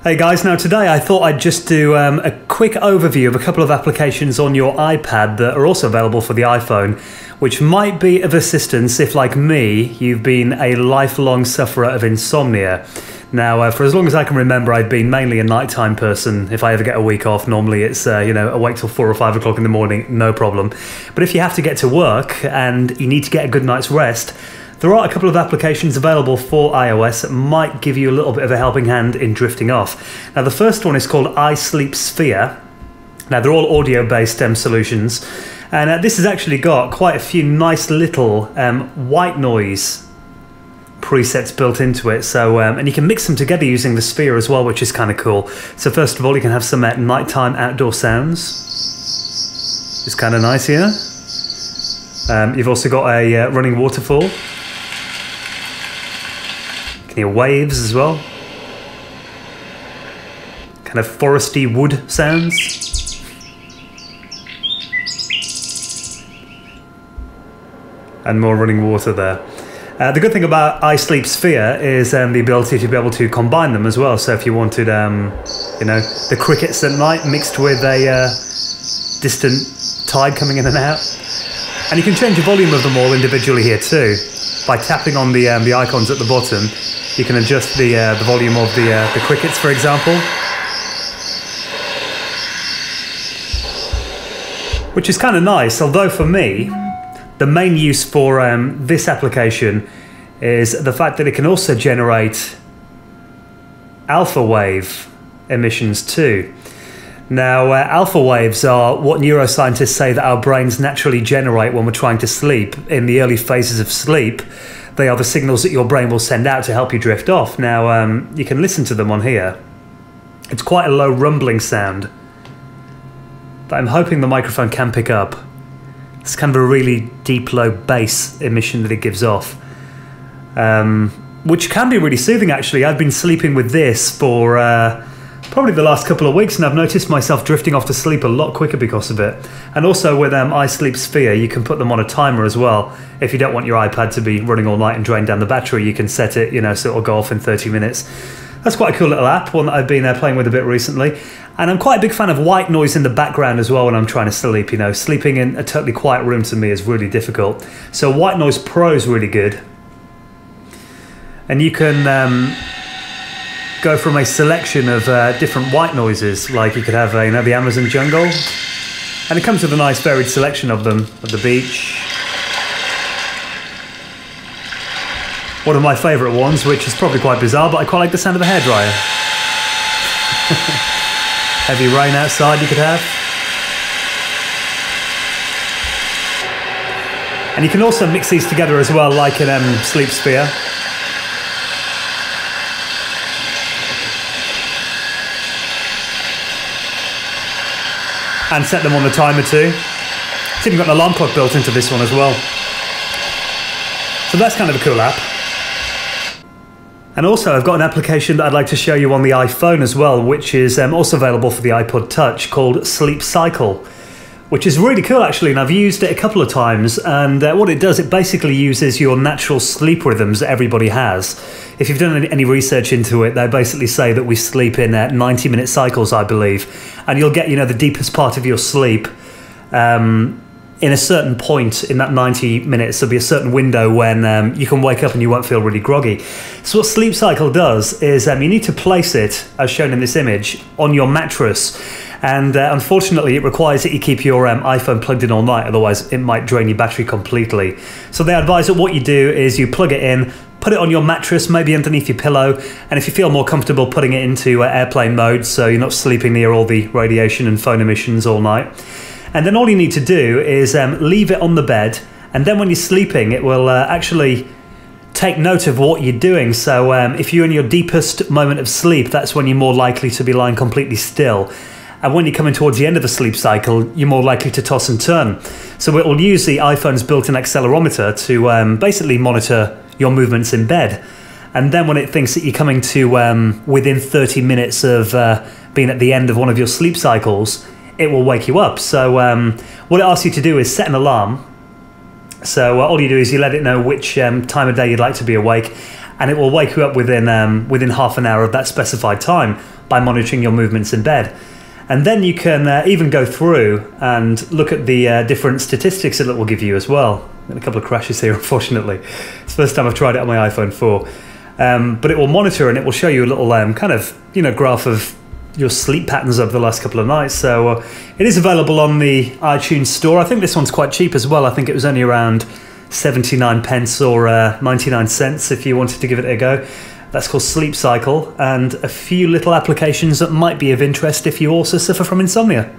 Hey guys, now today I thought I'd just do a quick overview of a couple of applications on your iPad that are also available for the iPhone, which might be of assistance if, like me, you've been a lifelong sufferer of insomnia. Now, for as long as I can remember, I've been mainly a nighttime person. If I ever get a week off, normally it's, awake till 4 or 5 o'clock in the morning, no problem. But if you have to get to work and you need to get a good night's rest, there are a couple of applications available for iOS that might give you a little bit of a helping hand in drifting off. Now, the first one is called iSleep Sphere. Now, they're all audio-based solutions, and this has actually got quite a few nice little white noise presets built into it. So, and you can mix them together using the Sphere as well, which is kind of cool. So, first of all, you can have some nighttime outdoor sounds. It's kind of nice here. You've also got a running waterfall. Hear waves as well. Kind of foresty wood sounds. And more running water there. The good thing about iSleep Sphere is the ability to be able to combine them as well. So if you wanted, the crickets at night mixed with a distant tide coming in and out. And you can change the volume of them all individually here too. By tapping on the icons at the bottom, you can adjust the volume of the crickets, for example. Which is kind of nice, although for me, the main use for this application is the fact that it can also generate alpha wave emissions too. Now, alpha waves are what neuroscientists say that our brains naturally generate when we're trying to sleep. In the early phases of sleep, they are the signals that your brain will send out to help you drift off. Now, you can listen to them on here. It's quite a low rumbling sound that I'm hoping the microphone can pick up. It's kind of a really deep, low bass emission that it gives off, which can be really soothing, actually. I've been sleeping with this for probably the last couple of weeks, and I've noticed myself drifting off to sleep a lot quicker because of it. And also with iSleep Sphere, you can put them on a timer as well. If you don't want your iPad to be running all night and drain down the battery, you can set it, so it'll go off in 30 minutes. That's quite a cool little app, one that I've been playing with a bit recently. And I'm quite a big fan of white noise in the background as well when I'm trying to sleep. Sleeping in a totally quiet room to me is really difficult. So White Noise Pro is really good. And you can go from a selection of different white noises, like you could have the Amazon jungle, and it comes with a nice varied selection of them, of the beach. One of my favourite ones, which is probably quite bizarre, but I quite like the sound of a hairdryer. Heavy rain outside you could have. And you can also mix these together as well, like in Sleep Sphere. And set them on the timer too. It's even got an alarm clock built into this one as well. So that's kind of a cool app. And also I've got an application that I'd like to show you on the iPhone as well, which is also available for the iPod Touch, called Sleep Cycle, which is really cool actually, and I've used it a couple of times. And what it does, it basically uses your natural sleep rhythms that everybody has. If you've done any research into it, they basically say that we sleep in 90-minute cycles, I believe, and you'll get the deepest part of your sleep in a certain point in that 90 minutes. There'll be a certain window when you can wake up and you won't feel really groggy. So what Sleep Cycle does is you need to place it, as shown in this image, on your mattress. And unfortunately, it requires that you keep your iPhone plugged in all night, otherwise it might drain your battery completely. So they advise that what you do is you plug it in, put it on your mattress, maybe underneath your pillow, and if you feel more comfortable, putting it into airplane mode so you're not sleeping near all the radiation and phone emissions all night. And then all you need to do is leave it on the bed, and then when you're sleeping, it will actually take note of what you're doing. So if you're in your deepest moment of sleep, that's when you're more likely to be lying completely still. And when you're coming towards the end of the sleep cycle, you're more likely to toss and turn. So it will use the iPhone's built-in accelerometer to basically monitor your movements in bed. And then when it thinks that you're coming to within 30 minutes of being at the end of one of your sleep cycles, it will wake you up. So what it asks you to do is set an alarm. So all you do is you let it know which time of day you'd like to be awake, and it will wake you up within half an hour of that specified time by monitoring your movements in bed. And then you can even go through and look at the different statistics that it will give you as well. And a couple of crashes here, unfortunately. It's the first time I've tried it on my iPhone 4. But it will monitor and it will show you a little kind of graph of your sleep patterns over the last couple of nights. So it is available on the iTunes store. I think this one's quite cheap as well. I think it was only around 79 pence or 99 cents if you wanted to give it a go. That's called Sleep Cycle, and a few little applications that might be of interest if you also suffer from insomnia.